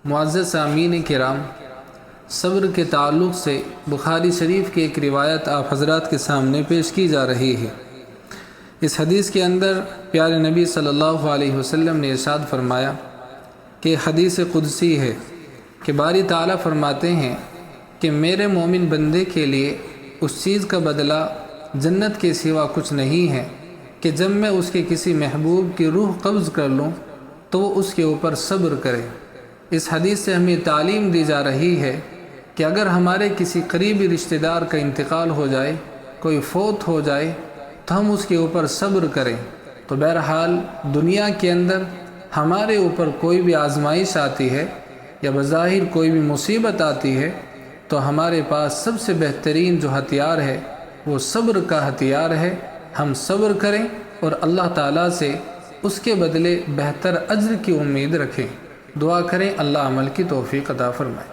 معزز سامعین کرام، صبر کے تعلق سے بخاری شریف کی ایک روایت آپ حضرات کے سامنے پیش کی جا رہی ہے۔ اس حدیث کے اندر پیارے نبی صلی اللہ علیہ وسلم نے ارشاد فرمایا کہ حدیث قدسی ہے کہ باری تعالیٰ فرماتے ہیں کہ میرے مومن بندے کے لیے اس چیز کا بدلہ جنت کے سوا کچھ نہیں ہے کہ جب میں اس کے کسی محبوب کی روح قبض کر لوں تو وہ اس کے اوپر صبر کرے۔ اس حدیث سے ہمیں تعلیم دی جا رہی ہے کہ اگر ہمارے کسی قریبی رشتہ دار کا انتقال ہو جائے، کوئی فوت ہو جائے، تو ہم اس کے اوپر صبر کریں۔ تو بہرحال دنیا کے اندر ہمارے اوپر کوئی بھی آزمائش آتی ہے یا بظاہر کوئی بھی مصیبت آتی ہے تو ہمارے پاس سب سے بہترین جو ہتھیار ہے وہ صبر کا ہتھیار ہے۔ ہم صبر کریں اور اللہ تعالیٰ سے اس کے بدلے بہتر اجر کی امید رکھیں۔ دعا کریں اللہ عمل کی توفیق عطا فرمائے۔